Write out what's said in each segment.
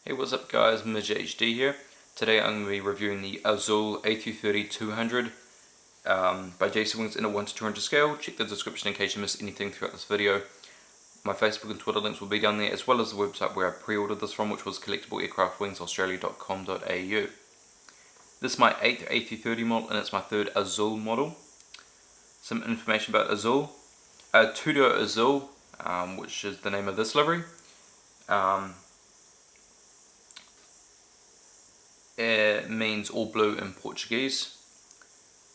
Hey, what's up guys, Midge HD here. Today I'm going to be reviewing the Azul A330-200 by JC Wings in a 1 to 200 scale. Check the description in case you missed anything throughout this video. My Facebook and Twitter links will be down there, as well as the website where I pre-ordered this from, which was collectible-aircraft-wings-australia.com.au. This is my 8th A330 model and it's my 3rd Azul model. Some information about Azul. Tudo Azul, which is the name of this livery. It means all blue in Portuguese.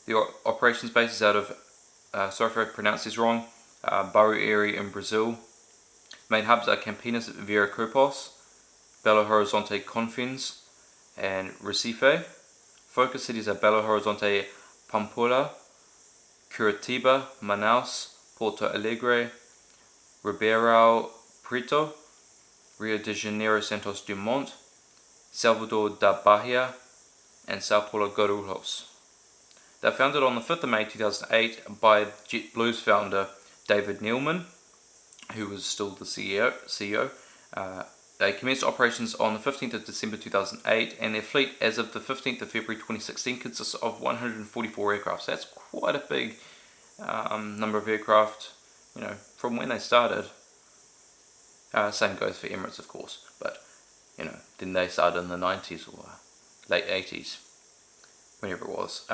The operations base is out of, sorry if I pronounce this wrong, Barueri in Brazil. Main hubs are Campinas, Viracopos, Belo Horizonte, Confins, and Recife. Focus cities are Belo Horizonte, Pampulha, Curitiba, Manaus, Porto Alegre, Ribeirão Preto, Rio de Janeiro, Santos Dumont, Salvador da Bahia, and Sao Paulo Guarulhos. They were founded on the 5th of May 2008 by JetBlue's founder David Neeleman, who was still the CEO. They commenced operations on the 15th of December 2008, and their fleet as of the 15th of February 2016 consists of 144 aircraft. So that's quite a big number of aircraft, you know, from when they started. Same goes for Emirates, of course, but you know, then they started in the 90s or late 80s, whenever it was.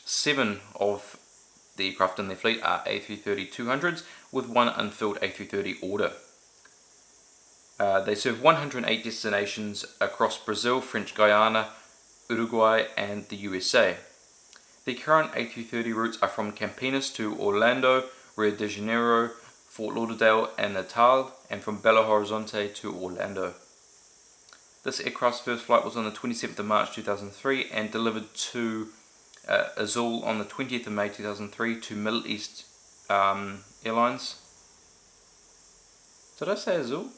7 of the aircraft in their fleet are A330-200s, with 1 unfilled A330 order. They serve 108 destinations across Brazil, French Guiana, Uruguay, and the USA. The current A330 routes are from Campinas to Orlando, Rio de Janeiro, Fort Lauderdale, and Natal, and from Belo Horizonte to Orlando. This aircraft's first flight was on the 27th of March 2003 and delivered to Azul on the 20th of May 2003 to Middle East Airlines. Did I say Azul?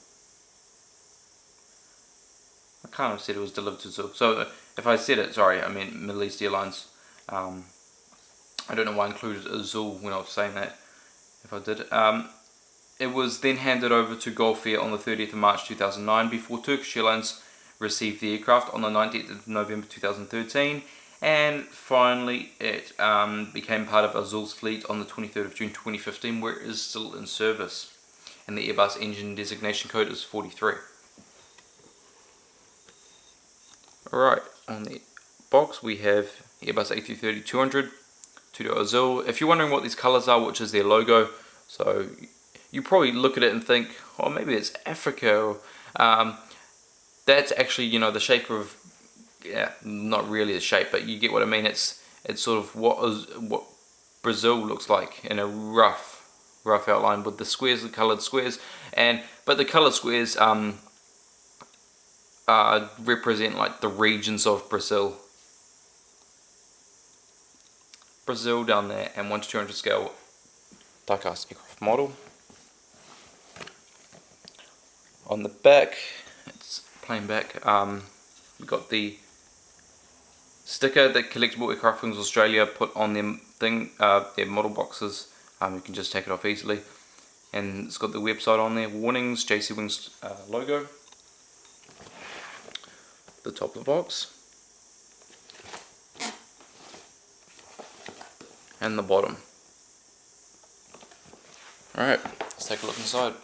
I kind of said it was delivered to Azul. So if I said it, sorry, I meant Middle East Airlines. I don't know why I included Azul when I was saying that, if I did. It was then handed over to Gulf Air on the 30th of March 2009 before Turkish Airlines received the aircraft on the 19th of November 2013, and finally it became part of Azul's fleet on the 23rd of June 2015, where it is still in service, and the Airbus engine designation code is 43. Alright, on the box we have Airbus A330-200, Tudo Azul. If you're wondering what these colours are, which is their logo, so you probably look at it and think, oh, maybe it's Africa, or that's actually, you know, the shape of, yeah, not really the shape, but you get what I mean. It's sort of what Brazil looks like in a rough outline, with the squares, the coloured squares, but the coloured squares represent like the regions of Brazil. Brazil down there, and 1 to 200 scale diecast aircraft model. On the back, it's plain back. We've got the sticker that Collectible Aircraft Wings Australia put on them their model boxes. You can just take it off easily, and it's got the website on there. Warnings, JC Wings logo. The top of the box, and the bottom. Alright, let's take a look inside.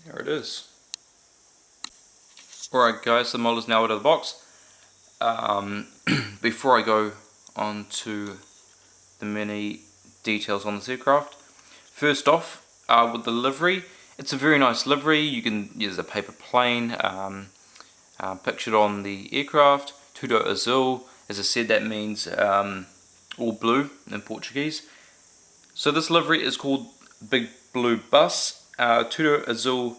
There it is. Alright guys, the model is now out of the box. Before I go on to the many details on this aircraft, first off, with the livery, it's a very nice livery. You can use a paper plane pictured on the aircraft. Tudo Azul, as I said, that means all blue in Portuguese. So this livery is called Big Blue Bus. Tudo Azul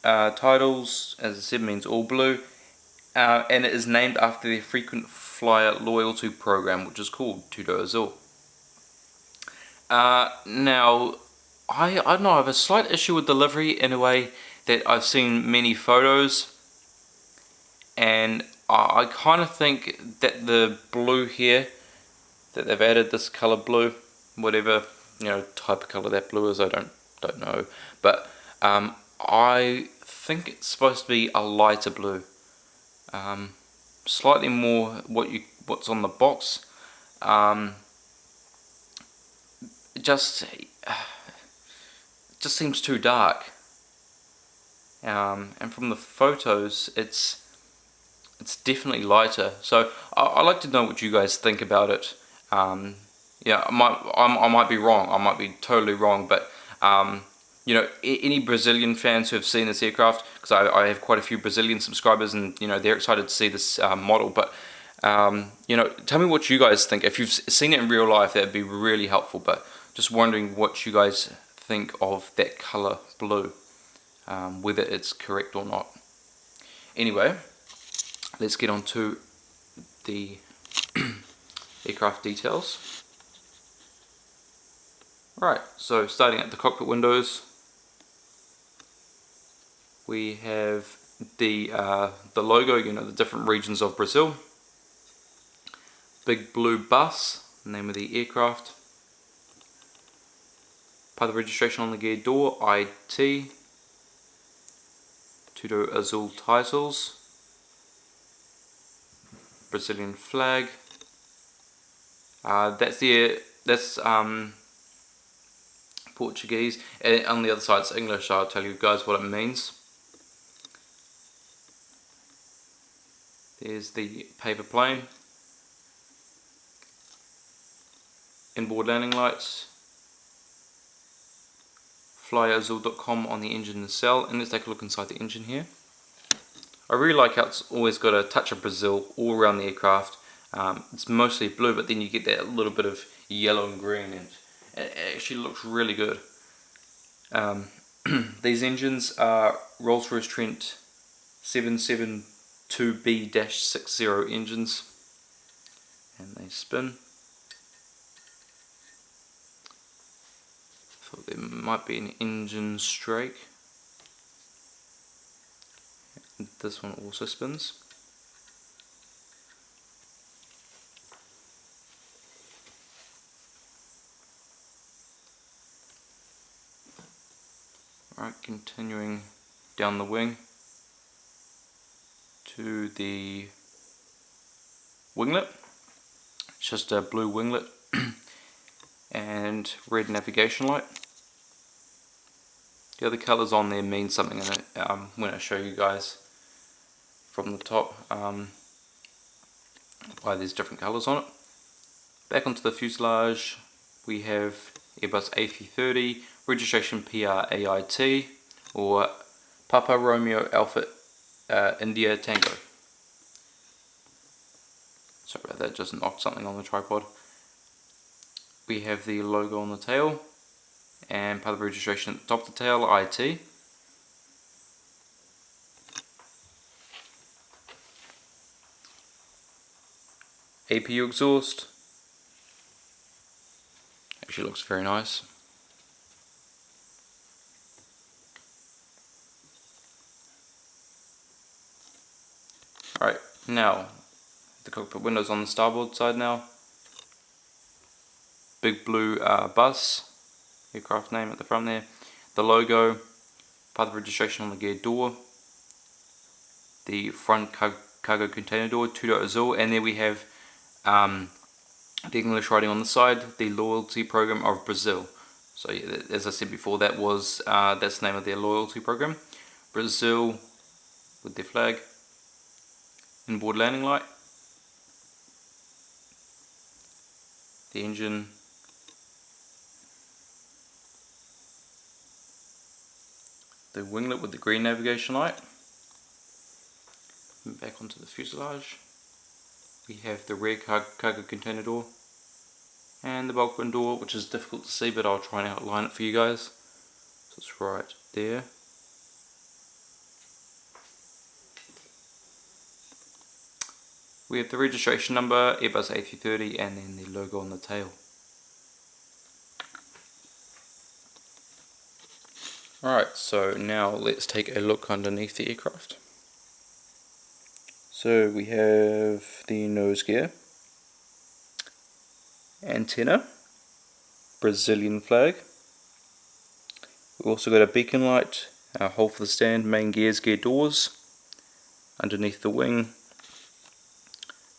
titles, as I said, means all blue, and it is named after their frequent flyer loyalty program, which is called Tudo Azul. Now, I don't know, I have a slight issue with the livery in a way that I've seen many photos, and I kind of think that the blue here, that they've added this color blue, whatever type of color that blue is, I don't know, but I think it's supposed to be a lighter blue, slightly more what's on the box. It just seems too dark, and from the photos it's definitely lighter. So I'd like to know what you guys think about it. Yeah, I might be wrong. I might be totally wrong, but any Brazilian fans who have seen this aircraft, because I have quite a few Brazilian subscribers, and they're excited to see this model. But tell me what you guys think. If you've seen it in real life, that'd be really helpful. But just wondering what you guys think of that color blue, whether it's correct or not. Anyway, let's get on to the aircraft details. Right, so starting at the cockpit windows, we have the logo, the different regions of Brazil. Big blue bus, the name of the aircraft. Part of the registration on the gear door, IT. Tudo Azul titles. Brazilian flag. That's Portuguese, and on the other side it's English, so I'll tell you guys what it means. There's the paper plane. Inboard landing lights. flyazul.com on the engine nacelle, and let's take a look inside the engine here. I really like how it's always got a touch of Brazil all around the aircraft. It's mostly blue, but then you get that little bit of yellow and green, and it actually looks really good. These engines are Rolls-Royce Trent 772B-60 engines, and they spin. Thought there might be an engine strake. And this one also spins. Alright, continuing down the wing to the winglet. It's just a blue winglet and red navigation light. The other colours on there mean something in it when I show you guys from the top why there's different colours on it. Back onto the fuselage, we have Airbus A330, registration PR-AIT, or Papa Romeo Alpha India Tango. Sorry about that, just knocked something on the tripod. We have the logo on the tail, and part of the registration at the top of the tail, IT. APU exhaust. Actually looks very nice. Alright, now the cockpit windows on the starboard side now. Big blue bus, aircraft name at the front there. The logo, part of the registration on the gear door. The front cargo container door, Tudo Azul, and there we have the English writing on the side, the loyalty program of Brazil. So yeah, as I said before, that's the name of their loyalty program. Brazil with their flag. Inboard landing light. The engine. The winglet with the green navigation light. Back onto the fuselage. We have the rear cargo container door and the bulkhead door, which is difficult to see, but I'll try and outline it for you guys. So it's right there. We have the registration number, Airbus A330, and then the logo on the tail. Alright, so now let's take a look underneath the aircraft. So we have the nose gear, antenna, Brazilian flag. We've also got a beacon light, a hole for the stand, main gears, gear doors. Underneath the wing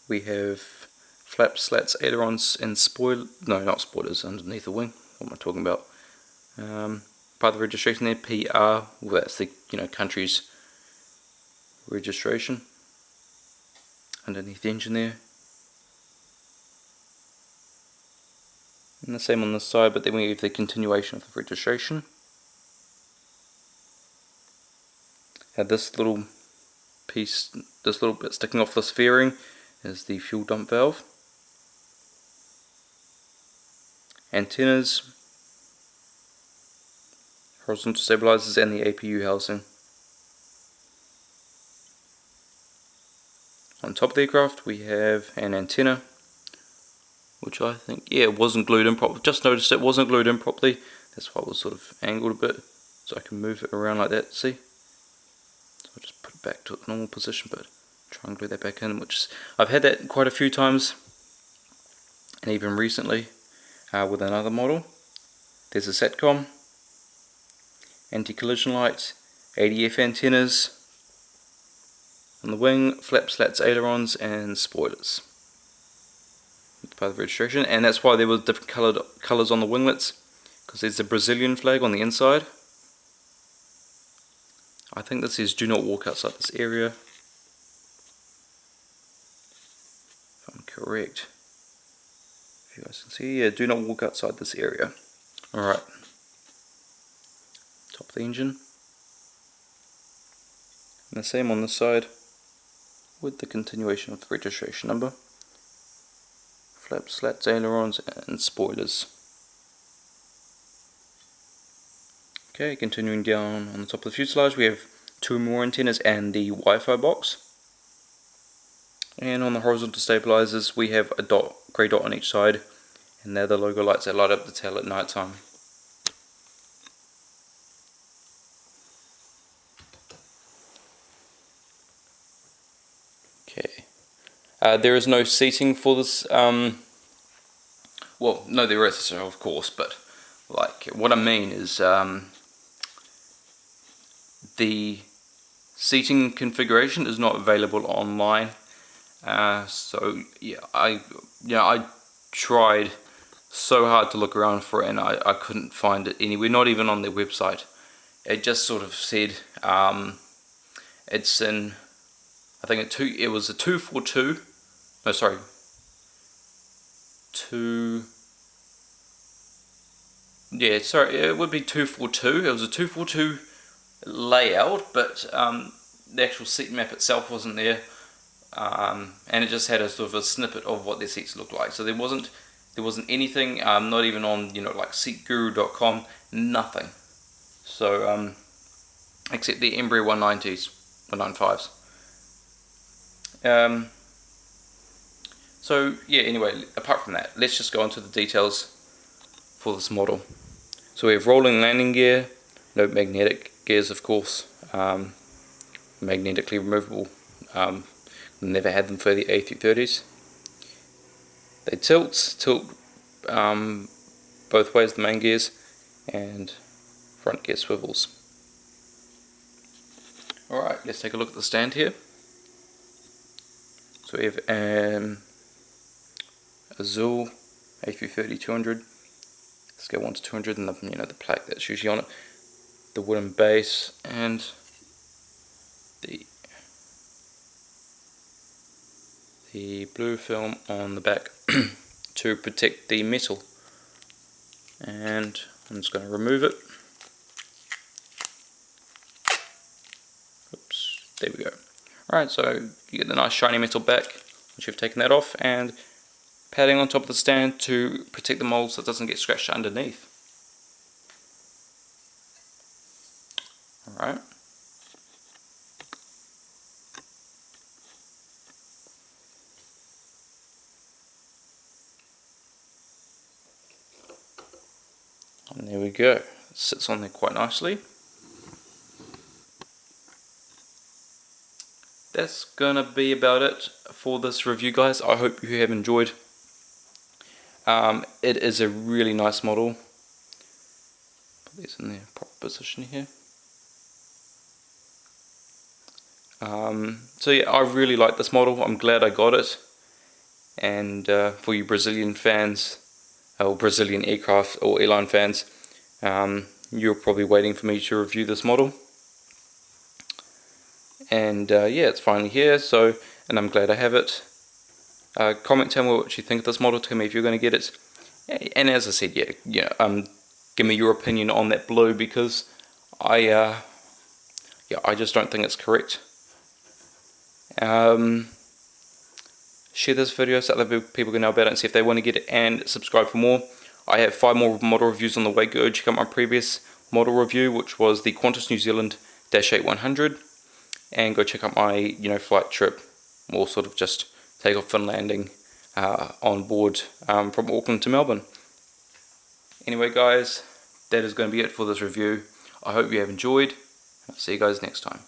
we have flaps, slats, ailerons and not spoilers underneath the wing. What am I talking about? Part of the registration there, PR, well that's the country's registration. Underneath the engine there. And the same on this side, but then we have the continuation of the registration. Had this little piece, this little bit sticking off this fairing is the fuel dump valve. Antennas, horizontal stabilizers and the APU housing. On top of the aircraft we have an antenna, which I think, it wasn't glued in properly. Just noticed it wasn't glued in properly. That's why it was sort of angled a bit, so I can move it around like that, see? So I'll just put it back to its normal position, but try and glue that back in, which I've had that quite a few times, and even recently with another model. There's a SATCOM, anti-collision lights, ADF antennas on the wing, flaps, slats, ailerons and spoilers. It's part of the registration, and that's why there were different colours on the winglets, because there's a Brazilian flag on the inside. I think this says do not walk outside this area, if I'm correct. If you guys can see, yeah, do not walk outside this area. Alright, top of the engine, and the same on this side with the continuation of the registration number. Flaps, slats, ailerons and spoilers. Okay, continuing down on the top of the fuselage we have two more antennas and the Wi-Fi box. And on the horizontal stabilizers we have a grey dot on each side, and they're the logo lights that light up the tail at night time. Okay, there is no seating for this, well no there is of course, but like what I mean is the seating configuration is not available online. So yeah, I tried so hard to look around for it, and I couldn't find it anywhere, not even on their website. It just sort of said it's in, I think it was a 242. No, sorry. Yeah, sorry, it would be 242. It was a 242 layout, but the actual seat map itself wasn't there, and it just had a sort of a snippet of what their seats looked like. So there wasn't anything, not even on like seatguru.com, nothing. So except the Embraer 190s, 195s. So yeah, anyway, apart from that, let's just go on to the details for this model. So we have rolling landing gear, no magnetic gears of course, magnetically removable, never had them for the A330s. They tilt both ways, the main gears, and front gear swivels. Alright, let's take a look at the stand here. So we have Azul A330-200, scale 1 to 200, and the plaque that's usually on it, the wooden base, and the blue film on the back to protect the metal. And I'm just going to remove it. Oops, there we go. Alright, so you get the nice shiny metal back once you've taken that off, and padding on top of the stand to protect the mold so it doesn't get scratched underneath. Alright. And there we go. It sits on there quite nicely. that's gonna be about it for this review, guys. I hope you have enjoyed. It is a really nice model. Put these in their proper position here. So yeah, I really like this model. I'm glad I got it. And for you Brazilian fans, or Brazilian aircraft or airline fans, you're probably waiting for me to review this model. And yeah, it's finally here, so, and I'm glad I have it. Comment, tell me what you think of this model, tell me if you're going to get it. And as I said, give me your opinion on that blue, because I just don't think it's correct. Share this video so other people can know about it and see if they want to get it, and subscribe for more. I have 5 more model reviews on the way. Go check out my previous model review, which was the Qantas New Zealand -8-100, and go check out my flight trip, or sort of just takeoff and landing on board from Auckland to Melbourne. Anyway guys, that is going to be it for this review. I hope you have enjoyed. I'll see you guys next time.